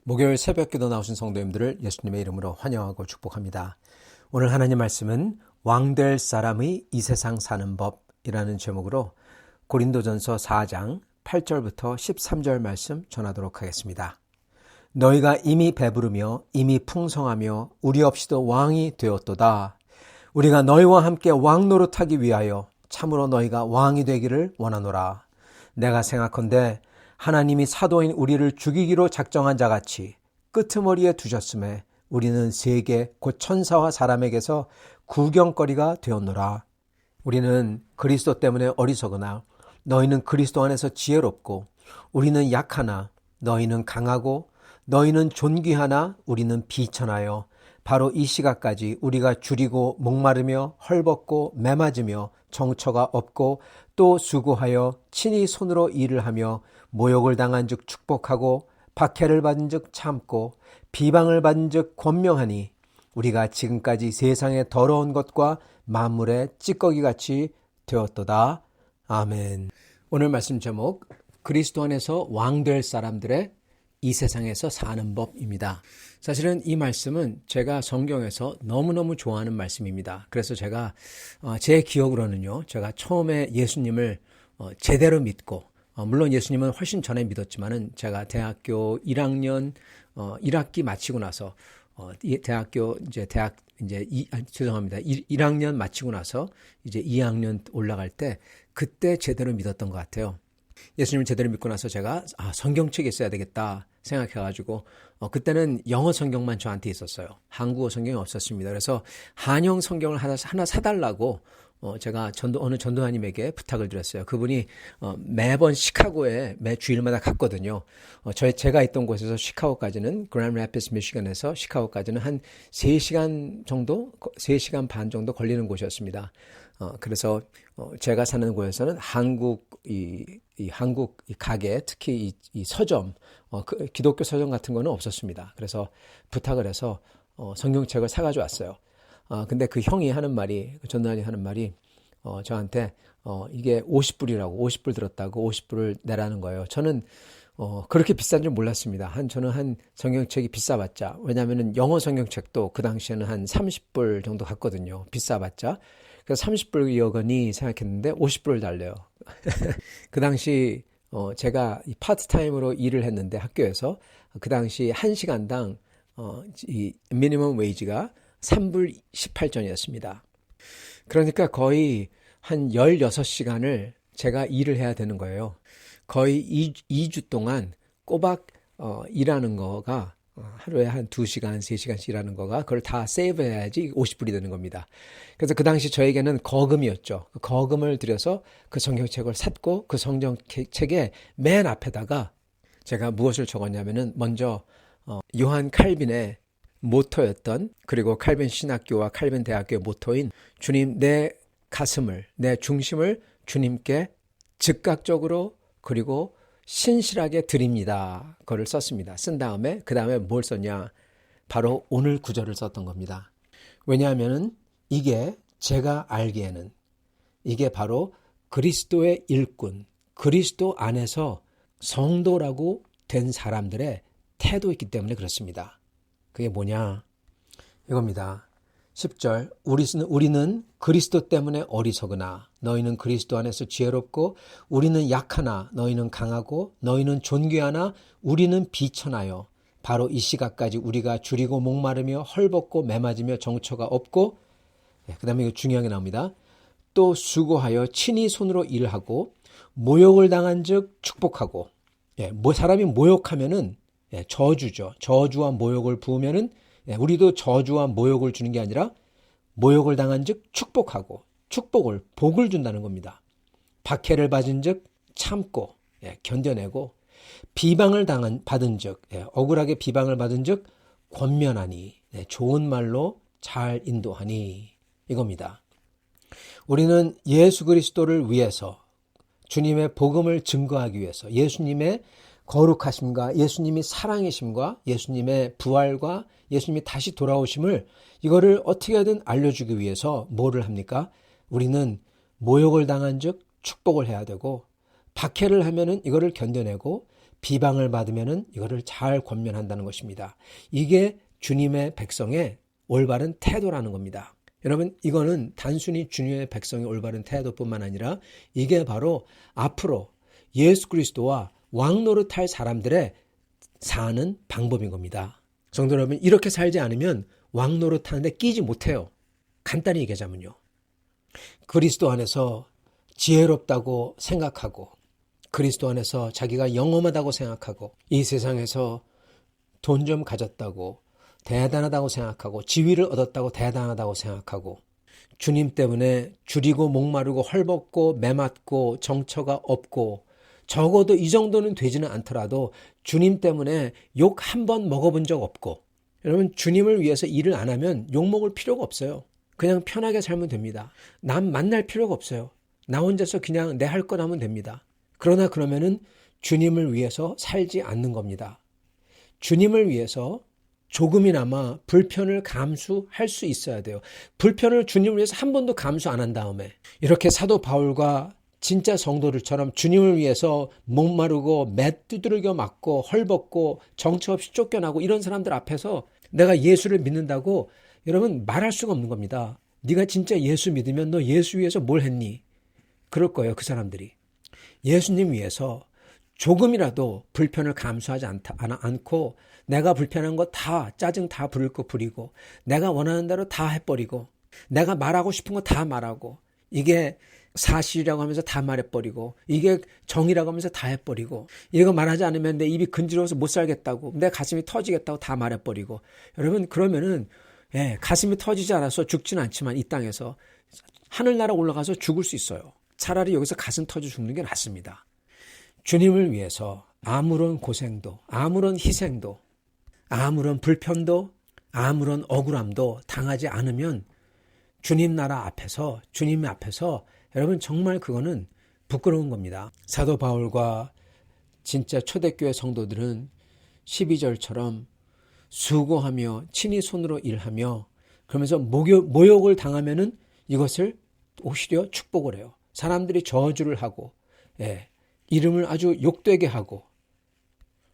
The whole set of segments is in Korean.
목요일 새벽기도 나오신 성도님들을 예수님의 이름으로 환영하고 축복합니다. 오늘 하나님 말씀은 왕될 사람의 이 세상 사는 법이라는 제목으로 고린도전서 4장 8절부터 13절 말씀 전하도록 하겠습니다. 너희가 이미 배부르며 이미 풍성하며 우리 없이도 왕이 되었도다. 우리가 너희와 함께 왕 노릇하기 위하여 참으로 너희가 왕이 되기를 원하노라. 내가 생각컨대 하나님이 사도인 우리를 죽이기로 작정한 자같이 끄트머리에 두셨음에 우리는 세계 곧 천사와 사람에게서 구경거리가 되었노라. 우리는 그리스도 때문에 어리석으나 너희는 그리스도 안에서 지혜롭고 우리는 약하나 너희는 강하고 너희는 존귀하나 우리는 비천하여 바로 이 시각까지 우리가 줄이고 목마르며 헐벗고 매맞으며 정처가 없고 또 수고하여 친히 손으로 일을 하며 모욕을 당한 즉 축복하고 박해를 받은 즉 참고 비방을 받은 즉 권명하니 우리가 지금까지 세상의 더러운 것과 만물의 찌꺼기같이 되었도다. 아멘. 오늘 말씀 제목 그리스도 안에서 왕될 사람들의 이 세상에서 사는 법입니다. 사실은 이 말씀은 제가 성경에서 너무너무 좋아하는 말씀입니다. 그래서 제가 제 기억으로는요, 제가 처음에 예수님을 제대로 믿고 물론 예수님은 훨씬 전에 믿었지만은 제가 대학교 1학년 1학기 마치고 나서 죄송합니다. 1학년 마치고 나서 이제 2학년 올라갈 때 그때 제대로 믿었던 것 같아요. 예수님을 제대로 믿고 나서 제가 성경책이 있어야 되겠다 생각해가지고 그때는 영어 성경만 저한테 있었어요. 한국어 성경이 없었습니다. 그래서 한영 성경을 하나 사달라고 제가 어느 전도사님에게 부탁을 드렸어요. 그분이 매번 시카고에 매 주일마다 갔거든요. 제가 있던 곳에서 시카고까지는 그랜드 래피드 미시건에서 시카고까지는 한 3시간 정도, 3시간 반 정도 걸리는 곳이었습니다. 그래서 제가 사는 곳에서는 한국 가게, 특히 이 서점, 기독교 서점 같은 거는 없었습니다. 그래서 부탁을 해서 성경책을 사가지고 왔어요. 근데 그 형이 하는 말이, 전도사님이 하는 말이 저한테 이게 50불이라고, 50불 들었다고 50불을 내라는 거예요. 저는 그렇게 비싼 줄 몰랐습니다. 저는 한 성경책이 비싸봤자, 왜냐하면 영어 성경책도 그 당시에는 한 30불 정도 갔거든요. 비싸봤자. 그래서 30불이어거니 생각했는데 50불을 달래요. 그 당시 제가 파트타임으로 일을 했는데 학교에서 그 당시 1시간당 이 미니멈 웨이지가 3불 18전이었습니다. 그러니까 거의 한 16시간을 제가 일을 해야 되는 거예요. 거의 2주 동안 꼬박 일하는 거가 하루에 한 2시간, 3시간씩 일하는 거가 그걸 다 세이브해야지 50불이 되는 겁니다. 그래서 그 당시 저에게는 거금이었죠. 그 거금을 들여서 그 성경책을 샀고 그 성경책의 맨 앞에다가 제가 무엇을 적었냐면은 먼저 요한 칼빈의 모토였던, 그리고 칼빈 신학교와 칼빈 대학교의 모토인 주님 내 가슴을, 내 중심을 주님께 즉각적으로 그리고 신실하게 드립니다. 그걸 썼습니다. 쓴 다음에 그 다음에 뭘 썼냐? 바로 오늘 구절을 썼던 겁니다. 왜냐하면은 이게 제가 알기에는 이게 바로 그리스도의 일꾼, 그리스도 안에서 성도라고 된 사람들의 태도이기 때문에 그렇습니다. 그게 뭐냐? 이겁니다. 10절 우리는 그리스도 때문에 어리석으나 너희는 그리스도 안에서 지혜롭고 우리는 약하나 너희는 강하고 너희는 존귀하나 우리는 비천하여 바로 이 시각까지 우리가 줄이고 목마르며 헐벗고 매맞으며 정처가 없고, 그 다음에 이거 중요한 게 나옵니다. 또 수고하여 친히 손으로 일하고 모욕을 당한 즉 축복하고, 사람이 모욕하면은 저주죠. 저주와 모욕을 부으면은 우리도 저주와 모욕을 주는 게 아니라 모욕을 당한 즉 축복하고, 축복을, 복을 준다는 겁니다. 박해를 받은 즉 참고, 견뎌내고, 비방을 받은 즉, 억울하게 비방을 받은 즉 권면하니, 좋은 말로 잘 인도하니, 이겁니다. 우리는 예수 그리스도를 위해서, 주님의 복음을 증거하기 위해서, 예수님의 거룩하심과 예수님이 사랑이심과 예수님의 부활과 예수님이 다시 돌아오심을, 이거를 어떻게든 알려주기 위해서 뭐를 합니까? 우리는 모욕을 당한 즉 축복을 해야 되고, 박해를 하면은 이거를 견뎌내고, 비방을 받으면은 이거를 잘 권면한다는 것입니다. 이게 주님의 백성의 올바른 태도라는 겁니다. 여러분, 이거는 단순히 주님의 백성의 올바른 태도뿐만 아니라 이게 바로 앞으로 예수 그리스도와 왕 노릇할 사람들의 사는 방법인 겁니다. 성도 여러분, 이렇게 살지 않으면 왕 노릇하는데 끼지 못해요. 간단히 얘기하자면요. 그리스도 안에서 지혜롭다고 생각하고 그리스도 안에서 자기가 영험하다고 생각하고 이 세상에서 돈 좀 가졌다고 대단하다고 생각하고 지위를 얻었다고 대단하다고 생각하고 주님 때문에 줄이고 목마르고 헐벗고 매맞고 정처가 없고 적어도 이 정도는 되지는 않더라도 주님 때문에 욕 한 번 먹어본 적 없고 여러분 주님을 위해서 일을 안 하면 욕 먹을 필요가 없어요. 그냥 편하게 살면 됩니다. 남 만날 필요가 없어요. 나 혼자서 그냥 내 할 것 하면 됩니다. 그러나 그러면은 주님을 위해서 살지 않는 겁니다. 주님을 위해서 조금이나마 불편을 감수할 수 있어야 돼요. 불편을 주님을 위해서 한 번도 감수 안 한 다음에 이렇게 사도 바울과 진짜 성도들처럼 주님을 위해서 목마르고 매 두드러겨 맞고 헐벗고 정처 없이 쫓겨나고 이런 사람들 앞에서 내가 예수를 믿는다고 여러분 말할 수가 없는 겁니다. 네가 진짜 예수 믿으면 너 예수 위해서 뭘 했니? 그럴 거예요. 그 사람들이. 예수님 위해서 조금이라도 불편을 감수하지 않고 내가 불편한 거 다 짜증 다 부릴 거 부리고 내가 원하는 대로 다 해버리고 내가 말하고 싶은 거 다 말하고 이게 사실이라고 하면서 다 말해버리고 이게 정의라고 하면서 다 해버리고 이거 말하지 않으면 내 입이 근지러워서 못 살겠다고 내 가슴이 터지겠다고 다 말해버리고 여러분 그러면은 가슴이 터지지 않아서 죽지는 않지만 이 땅에서 하늘나라 올라가서 죽을 수 있어요. 차라리 여기서 가슴 터져 죽는 게 낫습니다. 주님을 위해서 아무런 고생도 아무런 희생도 아무런 불편도 아무런 억울함도 당하지 않으면 주님 나라 앞에서 주님 앞에서 여러분 정말 그거는 부끄러운 겁니다. 사도 바울과 진짜 초대교회 성도들은 12절처럼 수고하며 친히 손으로 일하며 그러면서 모욕을 당하면은 이것을 오히려 축복을 해요. 사람들이 저주를 하고 이름을 아주 욕되게 하고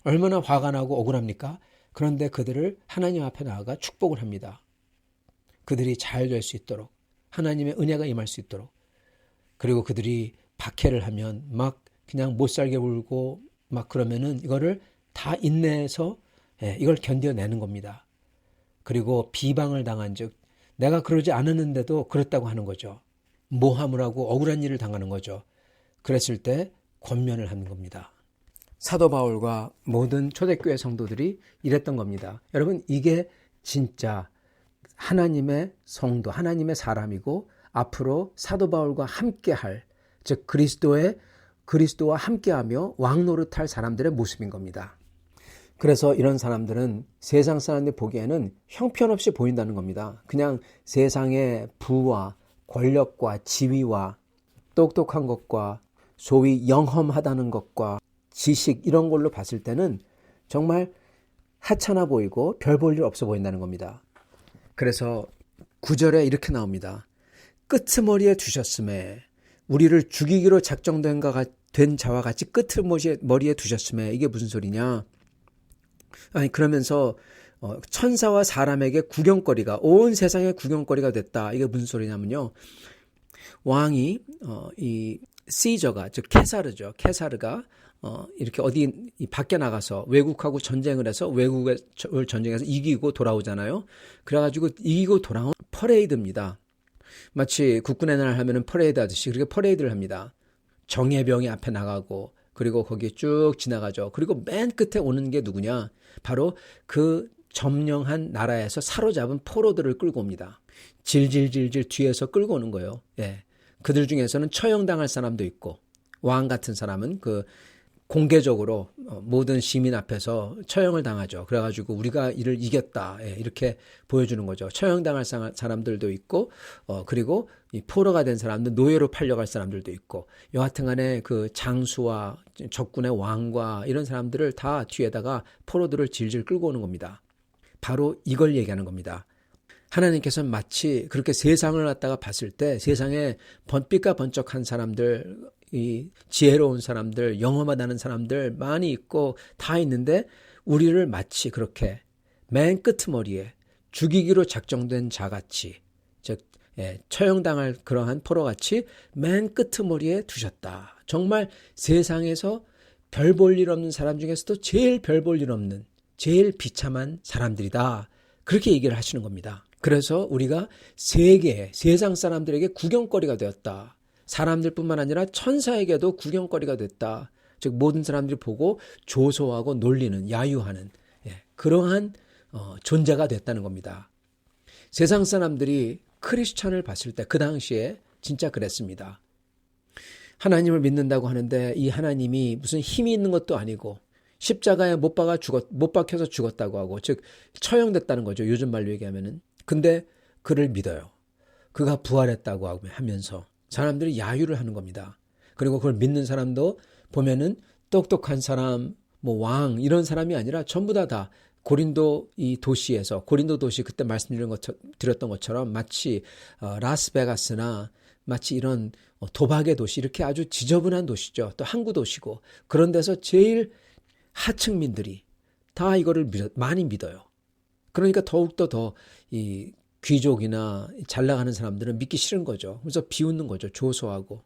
얼마나 화가 나고 억울합니까? 그런데 그들을 하나님 앞에 나아가 축복을 합니다. 그들이 잘 될 수 있도록 하나님의 은혜가 임할 수 있도록 그리고 그들이 박해를 하면 막 그냥 못 살게 울고 막 그러면은 이거를 다 인내해서 이걸 견뎌내는 겁니다. 그리고 비방을 당한 즉 내가 그러지 않았는데도 그랬다고 하는 거죠. 모함을 하고 억울한 일을 당하는 거죠. 그랬을 때 권면을 하는 겁니다. 사도 바울과 모든 초대교회 성도들이 이랬던 겁니다. 여러분 이게 진짜 하나님의 성도, 하나님의 사람이고 앞으로 사도 바울과 함께할 즉 그리스도와 함께하며 왕 노릇할 사람들의 모습인 겁니다. 그래서 이런 사람들은 세상 사람들이 보기에는 형편없이 보인다는 겁니다. 그냥 세상의 부와 권력과 지위와 똑똑한 것과 소위 영험하다는 것과 지식 이런 걸로 봤을 때는 정말 하찮아 보이고 별 볼 일 없어 보인다는 겁니다. 그래서 9절에 이렇게 나옵니다. 끄트머리에 두셨음에 우리를 죽이기로 작정된 자와 같이 끄트머리에 두셨음에 이게 무슨 소리냐? 아니 그러면서 천사와 사람에게 구경거리가 온 세상의 구경거리가 됐다. 이게 무슨 소리냐면요. 왕이 이 시저가 즉 케사르가 이렇게 어디 밖에 나가서 외국하고 전쟁을 해서 외국의 전쟁에서 이기고 돌아오잖아요. 그래가지고 이기고 돌아온 퍼레이드입니다. 마치 국군의 날 하면은 퍼레이드 하듯이 그렇게 퍼레이드를 합니다. 정예병이 앞에 나가고 그리고 거기에 쭉 지나가죠. 그리고 맨 끝에 오는 게 누구냐? 바로 그 점령한 나라에서 사로잡은 포로들을 끌고 옵니다. 질질질질 뒤에서 끌고 오는 거예요. 그들 중에서는 처형당할 사람도 있고 왕 같은 사람은 그 공개적으로 모든 시민 앞에서 처형을 당하죠. 그래가지고 우리가 이를 이겼다 이렇게 보여주는 거죠. 처형당할 사람들도 있고 그리고 이 포로가 된 사람들 노예로 팔려갈 사람들도 있고 여하튼간에 그 장수와 적군의 왕과 이런 사람들을 다 뒤에다가 포로들을 질질 끌고 오는 겁니다. 바로 이걸 얘기하는 겁니다. 하나님께서 마치 그렇게 세상을 갖다가 봤을 때 세상에 번삐까 번쩍한 사람들 이 지혜로운 사람들, 영험하다는 사람들 많이 있고 다 있는데 우리를 마치 그렇게 맨 끄트머리에 죽이기로 작정된 자같이, 즉 처형당할 그러한 포로같이 맨 끄트머리에 두셨다. 정말 세상에서 별 볼 일 없는 사람 중에서도 제일 별 볼 일 없는, 제일 비참한 사람들이다. 그렇게 얘기를 하시는 겁니다. 그래서 우리가 세상 사람들에게 구경거리가 되었다. 사람들뿐만 아니라 천사에게도 구경거리가 됐다. 즉 모든 사람들이 보고 조소하고 놀리는, 야유하는 그러한 존재가 됐다는 겁니다. 세상 사람들이 크리스천을 봤을 때 그 당시에 진짜 그랬습니다. 하나님을 믿는다고 하는데 이 하나님이 무슨 힘이 있는 것도 아니고 십자가에 못 박혀서 죽었다고 하고, 즉 처형됐다는 거죠. 요즘 말로 얘기하면은. 근데 그를 믿어요. 그가 부활했다고 하면서 사람들이 야유를 하는 겁니다. 그리고 그걸 믿는 사람도 보면은 똑똑한 사람, 뭐 왕 이런 사람이 아니라 전부 다 고린도 이 도시에서, 고린도 도시 그때 말씀드렸던 것처럼 마치 라스베가스나 마치 이런 도박의 도시, 이렇게 아주 지저분한 도시죠. 또 항구 도시고, 그런 데서 제일 하층민들이 다 이거를 많이 믿어요. 그러니까 더욱더 더 이 귀족이나 잘 나가는 사람들은 믿기 싫은 거죠. 그래서 비웃는 거죠. 조소하고.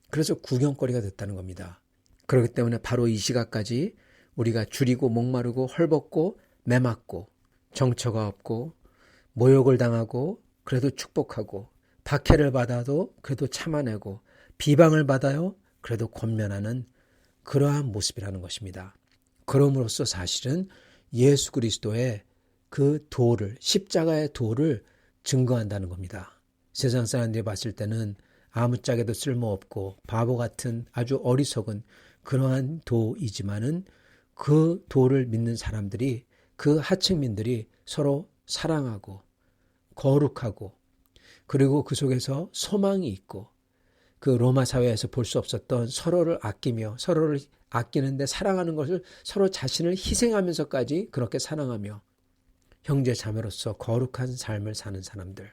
그래서 구경거리가 됐다는 겁니다. 그렇기 때문에 바로 이 시각까지 우리가 줄이고 목마르고 헐벗고 매맞고 정처가 없고 모욕을 당하고 그래도 축복하고, 박해를 받아도 그래도 참아내고, 비방을 받아요 그래도 권면하는 그러한 모습이라는 것입니다. 그럼으로써 사실은 예수 그리스도의 그 도를, 십자가의 도를 증거한다는 겁니다. 세상 사람들이 봤을 때는 아무짝에도 쓸모없고 바보 같은 아주 어리석은 그러한 도이지만은 그 도를 믿는 사람들이, 그 하층민들이 서로 사랑하고 거룩하고, 그리고 그 속에서 소망이 있고, 그 로마 사회에서 볼 수 없었던 서로를 아끼며, 서로를 아끼는데 사랑하는 것을 서로 자신을 희생하면서까지 그렇게 사랑하며 형제 자매로서 거룩한 삶을 사는 사람들.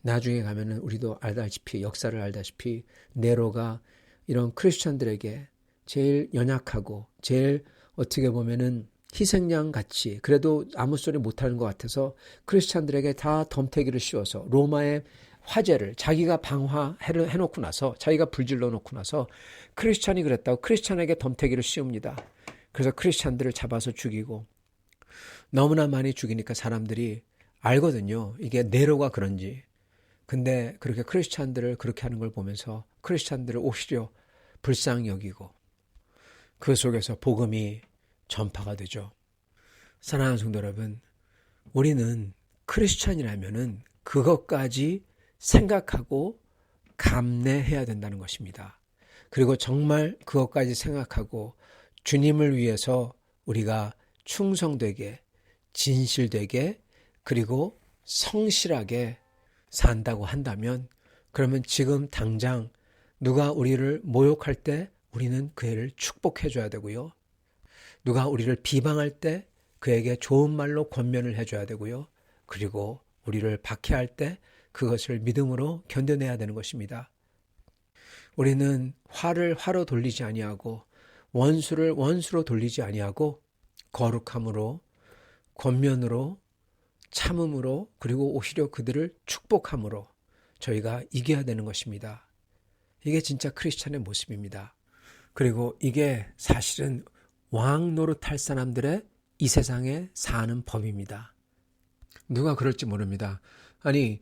나중에 가면은 우리도 알다시피, 역사를 알다시피 네로가 이런 크리스천들에게 제일 연약하고 제일 어떻게 보면은 희생양 같이, 그래도 아무 소리 못하는 것 같아서 크리스천들에게 다 덤태기를 씌워서 로마의 화재를 자기가 방화해놓고 나서, 자기가 불질러 놓고 나서 크리스천이 그랬다고 크리스천에게 덤태기를 씌웁니다. 그래서 크리스천들을 잡아서 죽이고, 너무나 많이 죽이니까 사람들이 알거든요. 이게 네로가 그런지. 근데 그렇게 크리스천들을 그렇게 하는 걸 보면서 크리스천들을 오히려 불쌍히 여기고, 그 속에서 복음이 전파가 되죠. 사랑하는 성도 여러분, 우리는 크리스천이라면은 그것까지 생각하고 감내해야 된다는 것입니다. 그리고 정말 그것까지 생각하고 주님을 위해서 우리가 충성되게, 진실되게, 그리고 성실하게 산다고 한다면, 그러면 지금 당장 누가 우리를 모욕할 때 우리는 그 애를 축복해 줘야 되고요. 누가 우리를 비방할 때 그에게 좋은 말로 권면을 해줘야 되고요. 그리고 우리를 박해할 때 그것을 믿음으로 견뎌내야 되는 것입니다. 우리는 화를 화로 돌리지 아니하고 원수를 원수로 돌리지 아니하고 거룩함으로, 권면으로, 참음으로, 그리고 오히려 그들을 축복함으로 저희가 이겨야 되는 것입니다. 이게 진짜 크리스찬의 모습입니다. 그리고 이게 사실은 왕 노릇할 사람들의 이 세상에 사는 법입니다. 누가 그럴지 모릅니다. 아니,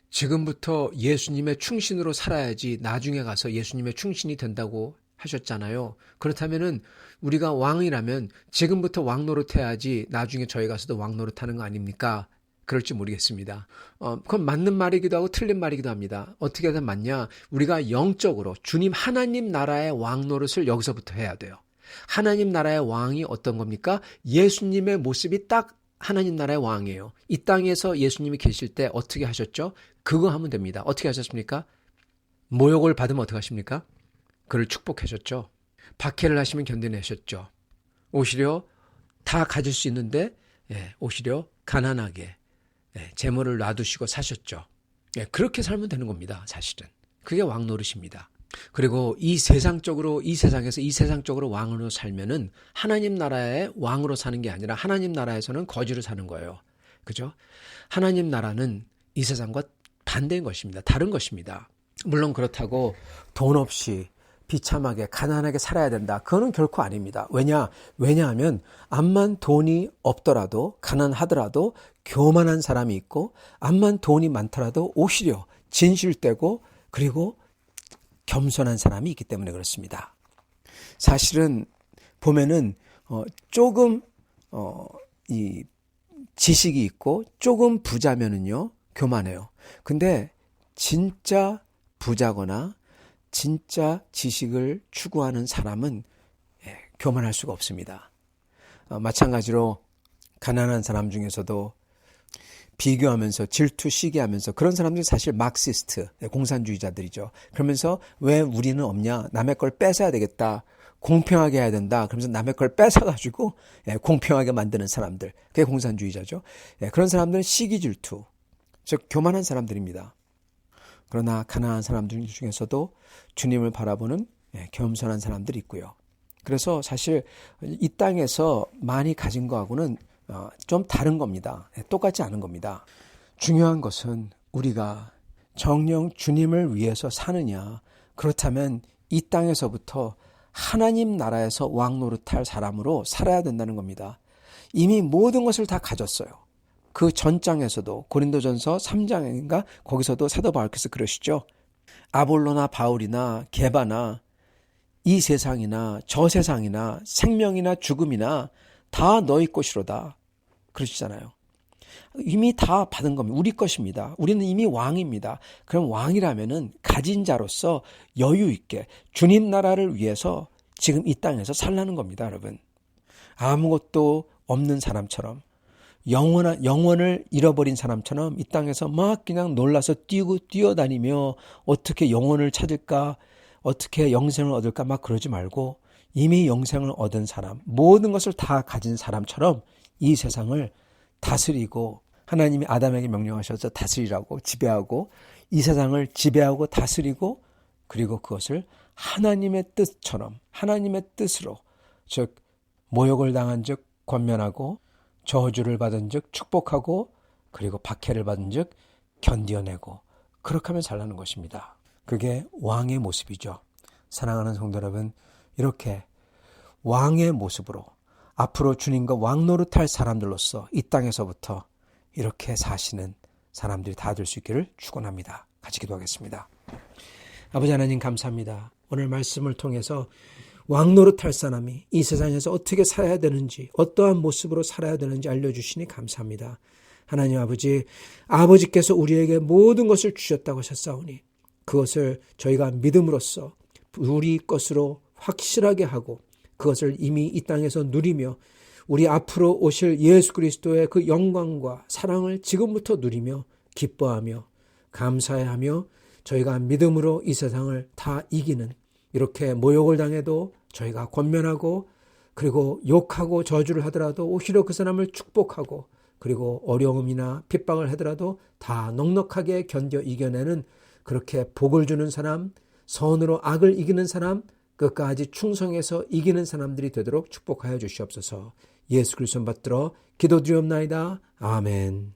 지금부터 예수님의 충신으로 살아야지 나중에 가서 예수님의 충신이 된다고 하셨잖아요. 그렇다면은 우리가 왕이라면 지금부터 왕 노릇해야지 나중에 저희 가서도 왕 노릇하는 거 아닙니까? 그럴지 모르겠습니다. 그건 맞는 말이기도 하고 틀린 말이기도 합니다. 어떻게 하면 맞냐? 우리가 영적으로 주님 하나님 나라의 왕 노릇을 여기서부터 해야 돼요. 하나님 나라의 왕이 어떤 겁니까? 예수님의 모습이 딱 하나님 나라의 왕이에요. 이 땅에서 예수님이 계실 때 어떻게 하셨죠? 그거 하면 됩니다. 어떻게 하셨습니까? 모욕을 받으면 어떻게 하십니까? 그를 축복하셨죠. 박해를 하시면 견뎌내셨죠. 오히려 다 가질 수 있는데 오히려 가난하게 재물을 놔두시고 사셨죠. 그렇게 살면 되는 겁니다. 사실은. 그게 왕 노릇입니다. 그리고 이 세상에서 이 세상적으로 왕으로 살면은 하나님 나라의 왕으로 사는 게 아니라 하나님 나라에서는 거지로 사는 거예요. 그죠? 하나님 나라는 이 세상과 반대인 것입니다. 다른 것입니다. 물론 그렇다고 돈 없이 비참하게 가난하게 살아야 된다. 그거는 결코 아닙니다. 왜냐하면 암만 돈이 없더라도 가난하더라도 교만한 사람이 있고 암만 돈이 많더라도 오히려 진실되고 그리고 겸손한 사람이 있기 때문에 그렇습니다. 사실은 보면은 조금 이 지식이 있고 조금 부자면은요 교만해요. 근데 진짜 부자거나 진짜 지식을 추구하는 사람은 교만할 수가 없습니다. 마찬가지로 가난한 사람 중에서도 비교하면서 질투, 시기하면서 그런 사람들이 사실 막시스트, 공산주의자들이죠. 그러면서 왜 우리는 없냐? 남의 걸 뺏어야 되겠다. 공평하게 해야 된다. 그러면서 남의 걸 뺏어가지고 공평하게 만드는 사람들. 그게 공산주의자죠. 그런 사람들은 시기 질투, 즉 교만한 사람들입니다. 그러나 가난한 사람들 중에서도 주님을 바라보는 겸손한 사람들이 있고요. 그래서 사실 이 땅에서 많이 가진 거하고는 좀 다른 겁니다. 똑같지 않은 겁니다. 중요한 것은 우리가 정녕 주님을 위해서 사느냐. 그렇다면 이 땅에서부터 하나님 나라에서 왕 노릇할 사람으로 살아야 된다는 겁니다. 이미 모든 것을 다 가졌어요. 그 전장에서도 고린도전서 3장인가 거기서도 사도 바울께서 그러시죠. 아볼로나 바울이나 게바나 이 세상이나 저 세상이나 생명이나 죽음이나 다 너희 것이로다. 그러시잖아요. 이미 다 받은 겁니다. 우리 것입니다. 우리는 이미 왕입니다. 그럼 왕이라면은 가진 자로서 여유 있게 주님 나라를 위해서 지금 이 땅에서 살라는 겁니다, 여러분. 아무것도 없는 사람처럼 영혼을 잃어버린 사람처럼 이 땅에서 막 그냥 놀라서 뛰어다니며 어떻게 영혼을 찾을까, 어떻게 영생을 얻을까 막 그러지 말고 이미 영생을 얻은 사람, 모든 것을 다 가진 사람처럼 이 세상을 다스리고 하나님이 아담에게 명령하셔서 다스리라고 지배하고 이 세상을 지배하고 다스리고 그리고 그것을 하나님의 뜻처럼 하나님의 뜻으로 즉 모욕을 당한 즉 권면하고 저주를 받은 즉 축복하고 그리고 박해를 받은 즉 견뎌내고 그렇게 하면 잘나는 것입니다. 그게 왕의 모습이죠. 사랑하는 성도 여러분, 이렇게 왕의 모습으로 앞으로 주님과 왕 노릇할 사람들로서 이 땅에서부터 이렇게 사시는 사람들이 다 될 수 있기를 축원합니다. 같이 기도하겠습니다. 아버지 하나님 감사합니다. 오늘 말씀을 통해서 왕 노릇할 사람이 이 세상에서 어떻게 살아야 되는지 어떠한 모습으로 살아야 되는지 알려주시니 감사합니다. 하나님 아버지께서 우리에게 모든 것을 주셨다고 하셨사오니 그것을 저희가 믿음으로써 우리 것으로 확실하게 하고 그것을 이미 이 땅에서 누리며 우리 앞으로 오실 예수 그리스도의 그 영광과 사랑을 지금부터 누리며 기뻐하며 감사해하며 저희가 믿음으로 이 세상을 다 이기는 이렇게 모욕을 당해도 저희가 권면하고 그리고 욕하고 저주를 하더라도 오히려 그 사람을 축복하고 그리고 어려움이나 핍박을 하더라도 다 넉넉하게 견뎌 이겨내는 그렇게 복을 주는 사람, 선으로 악을 이기는 사람, 끝까지 충성해서 이기는 사람들이 되도록 축복하여 주시옵소서. 예수 그리스도 받들어 기도드리옵나이다. 아멘.